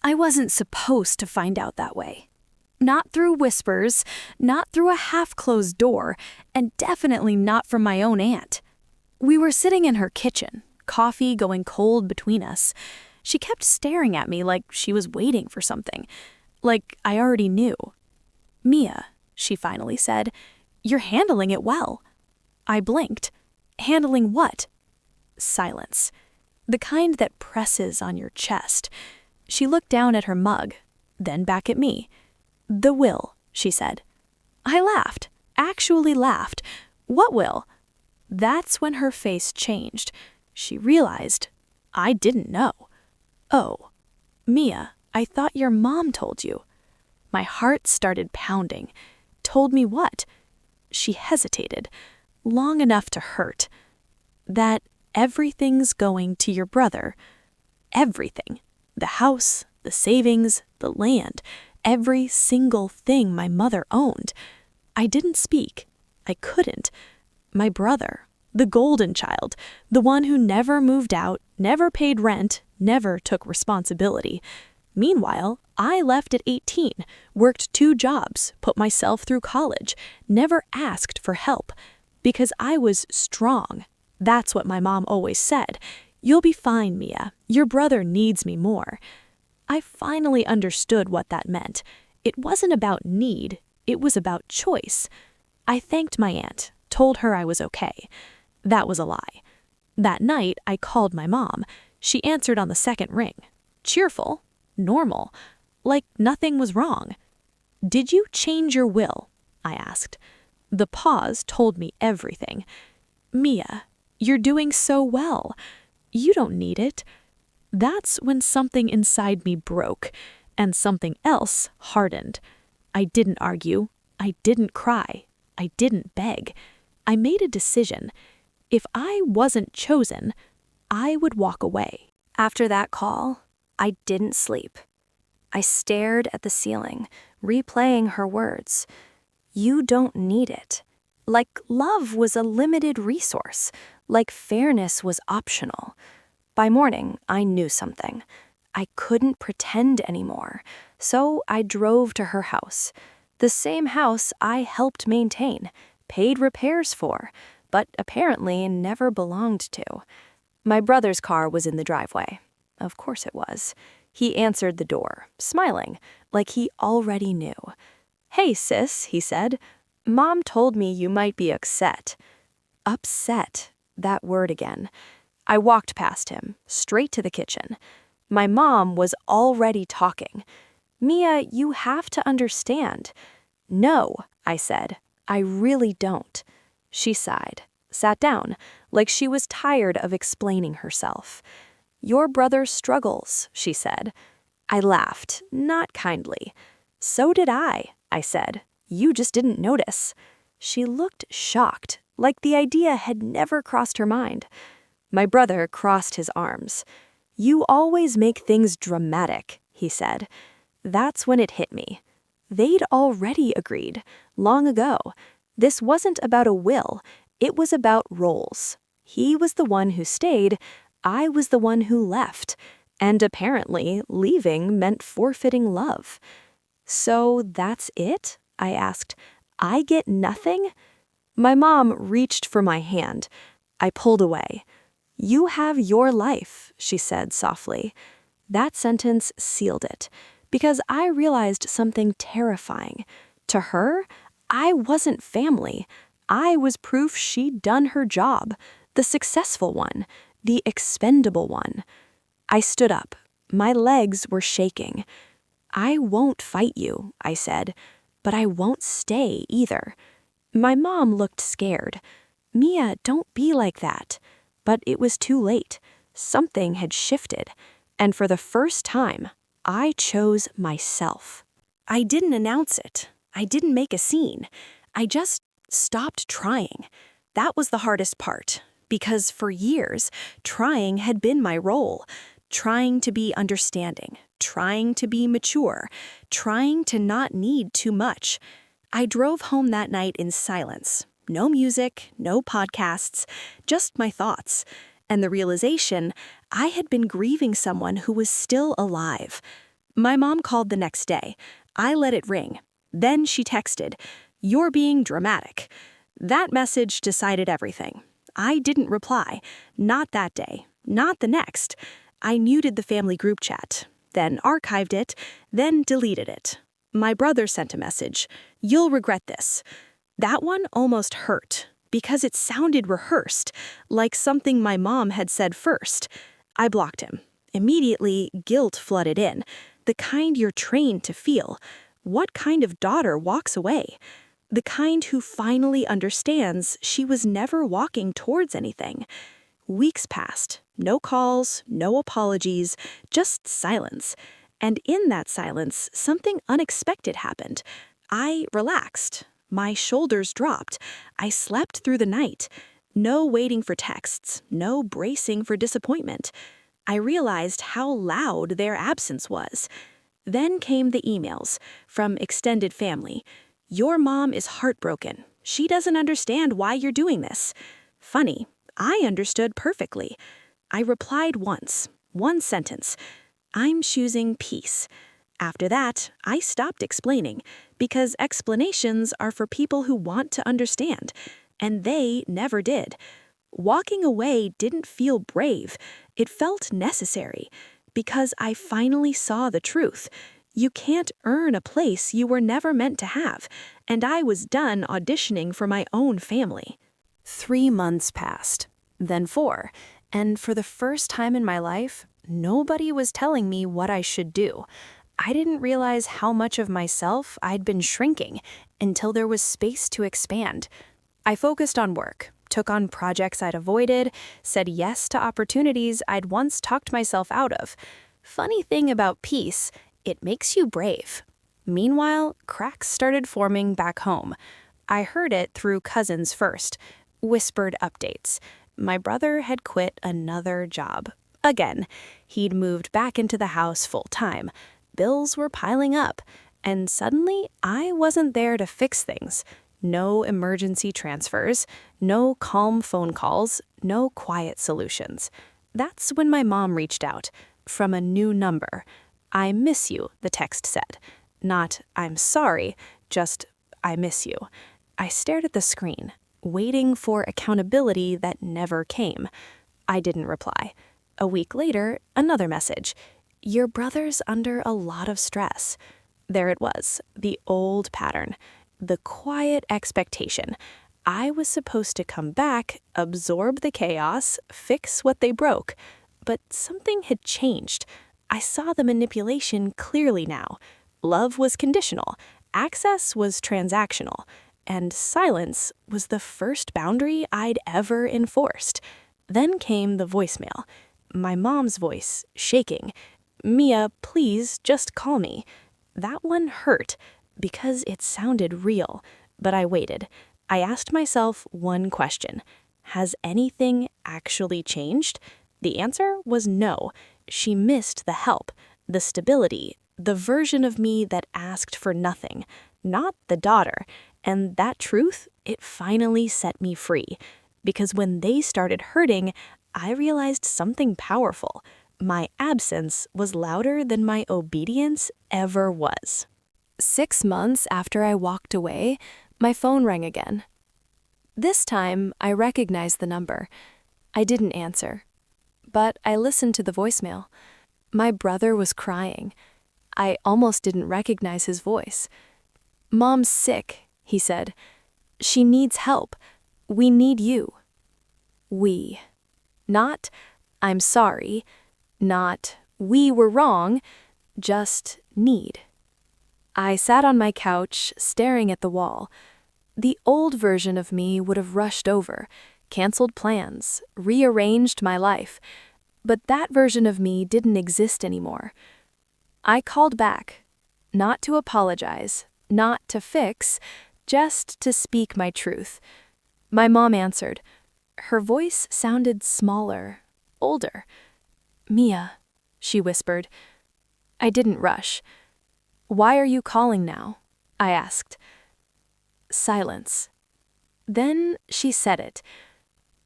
I wasn't supposed to find out that way. Not through whispers, not through a half-closed door, and definitely not from my own aunt. We were sitting in her kitchen, coffee going cold between us. She kept staring at me like she was waiting for something, like I already knew. "Mia," she finally said, "you're handling it well." I blinked. Handling what? Silence. The kind that presses on your chest. She looked down at her mug, then back at me. "The will," she said. I laughed, actually laughed. "What will?" That's when her face changed. She realized I didn't know. "Oh, Mia, I thought your mom told you." My heart started pounding. Told me what? She hesitated, long enough to hurt. That everything's going to your brother. Everything. The house, the savings, the land, every single thing my mother owned. I didn't speak. I couldn't. My brother, the golden child, the one who never moved out, never paid rent, never took responsibility. Meanwhile, I left at 18, worked 2 jobs, put myself through college, never asked for help. Because I was strong. That's what my mom always said. "You'll be fine, Mia. Your brother needs me more." I finally understood what that meant. It wasn't about need, it was about choice. I thanked my aunt, told her I was okay. That was a lie. That night, I called my mom. She answered on the second ring. Cheerful, normal, like nothing was wrong. "Did you change your will?" I asked. The pause told me everything. "Mia, you're doing so well. You don't need it." That's when something inside me broke, and something else hardened. I didn't argue. I didn't cry. I didn't beg. I made a decision. If I wasn't chosen, I would walk away. After that call, I didn't sleep. I stared at the ceiling, replaying her words. "You don't need it." Like love was a limited resource, like fairness was optional. By morning, I knew something. I couldn't pretend anymore, so I drove to her house. The same house I helped maintain, paid repairs for, but apparently never belonged to. My brother's car was in the driveway. Of course it was. He answered the door, smiling, like he already knew. "Hey, sis," he said. "Mom told me you might be upset." Upset, that word again. I walked past him, straight to the kitchen. My mom was already talking. "Mia, you have to understand." "No," I said. "I really don't." She sighed, sat down, like she was tired of explaining herself. "Your brother struggles," she said. I laughed, not kindly. "So did I said. "You just didn't notice." She looked shocked, like the idea had never crossed her mind. My brother crossed his arms. "You always make things dramatic," he said. That's when it hit me. They'd already agreed, long ago. This wasn't about a will, it was about roles. He was the one who stayed, I was the one who left. And apparently, leaving meant forfeiting love. "So that's it?" I asked. "I get nothing?" My mom reached for my hand. I pulled away. "You have your life," she said softly. That sentence sealed it, because I realized something terrifying. To her, I wasn't family. I was proof she'd done her job, the successful one, the expendable one. I stood up. My legs were shaking. "I won't fight you," I said, "but I won't stay either." My mom looked scared. "Mia, don't be like that." But it was too late. Something had shifted. And for the first time, I chose myself. I didn't announce it. I didn't make a scene. I just stopped trying. That was the hardest part, because for years, trying had been my role. Trying to be understanding, trying to be mature, trying to not need too much. I drove home that night in silence. No music, no podcasts, just my thoughts. And the realization I had been grieving someone who was still alive. My mom called the next day. I let it ring. Then she texted, "You're being dramatic." That message decided everything. I didn't reply. Not that day. Not the next. I muted the family group chat, then archived it, then deleted it. My brother sent a message. "You'll regret this." That one almost hurt, because it sounded rehearsed, like something my mom had said first. I blocked him. Immediately, guilt flooded in, the kind you're trained to feel. What kind of daughter walks away? The kind who finally understands she was never walking towards anything. Weeks passed. No calls, no apologies, just silence. And in that silence, something unexpected happened. I relaxed. My shoulders dropped. I slept through the night. No waiting for texts, no bracing for disappointment. I realized how loud their absence was. Then came the emails from extended family. "Your mom is heartbroken. She doesn't understand why you're doing this." Funny, I understood perfectly. I replied once, one sentence. "I'm choosing peace." After that, I stopped explaining, because explanations are for people who want to understand, and they never did. Walking away didn't feel brave. It felt necessary, because I finally saw the truth. You can't earn a place you were never meant to have, and I was done auditioning for my own family. 3 months passed, then 4, and for the first time in my life, nobody was telling me what I should do. I didn't realize how much of myself I'd been shrinking until there was space to expand. I focused on work, took on projects I'd avoided, said yes to opportunities I'd once talked myself out of. Funny thing about peace, it makes you brave. Meanwhile, cracks started forming back home. I heard it through cousins first, whispered updates. My brother had quit another job. Again, he'd moved back into the house full time. Bills were piling up, and suddenly I wasn't there to fix things. No emergency transfers, no calm phone calls, no quiet solutions. That's when my mom reached out, from a new number. "I miss you," the text said. Not "I'm sorry," just "I miss you." I stared at the screen, waiting for accountability that never came. I didn't reply. A week later, another message. "Your brother's under a lot of stress." There it was, the old pattern. The quiet expectation. I was supposed to come back, absorb the chaos, fix what they broke. But something had changed. I saw the manipulation clearly now. Love was conditional, access was transactional, and silence was the first boundary I'd ever enforced. Then came the voicemail. My mom's voice, shaking. "Mia, please just call me." That one hurt, because it sounded real, but I waited. I asked myself one question. Has anything actually changed? The answer was no. She missed the help, the stability, the version of me that asked for nothing, not the daughter. And that truth, it finally set me free. Because when they started hurting, I realized something powerful. My absence was louder than my obedience ever was. 6 months after I walked away, my phone rang again. This time, I recognized the number. I didn't answer, but I listened to the voicemail. My brother was crying. I almost didn't recognize his voice. "Mom's sick," he said. "She needs help. We need you." We. Not, "I'm sorry," not, "we were wrong," just need. I sat on my couch, staring at the wall. The old version of me would have rushed over, canceled plans, rearranged my life. But that version of me didn't exist anymore. I called back, not to apologize, not to fix, just to speak my truth. My mom answered. Her voice sounded smaller, older. "Mia," she whispered. I didn't rush. "Why are you calling now?" I asked. Silence. Then she said it.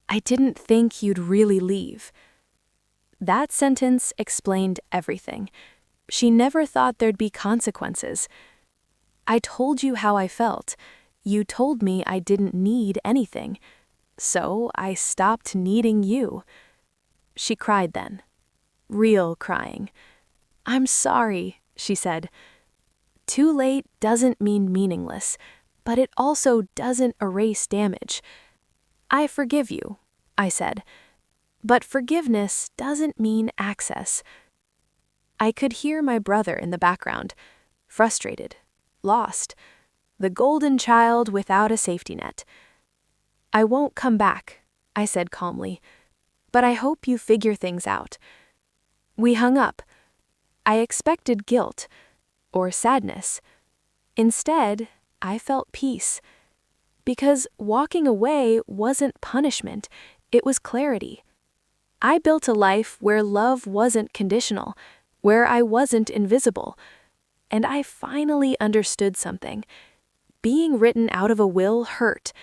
"I didn't think you'd really leave." That sentence explained everything. She never thought there'd be consequences. I told you how I felt. You told me I didn't need anything. So I stopped needing you. She cried then. Real crying. I'm sorry, she said. Too late doesn't mean meaningless, but it also doesn't erase damage. I forgive you, I said. But forgiveness doesn't mean access. I could hear my brother in the background, frustrated, lost, the golden child without a safety net. I won't come back, I said calmly, but I hope you figure things out. We hung up. I expected guilt or sadness. Instead, I felt peace. Because walking away wasn't punishment, it was clarity. I built a life where love wasn't conditional, where I wasn't invisible. And I finally understood something. Being written out of a will hurt,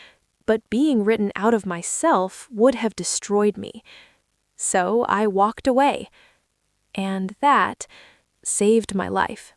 but being written out of myself would have destroyed me. So I walked away. And that saved my life.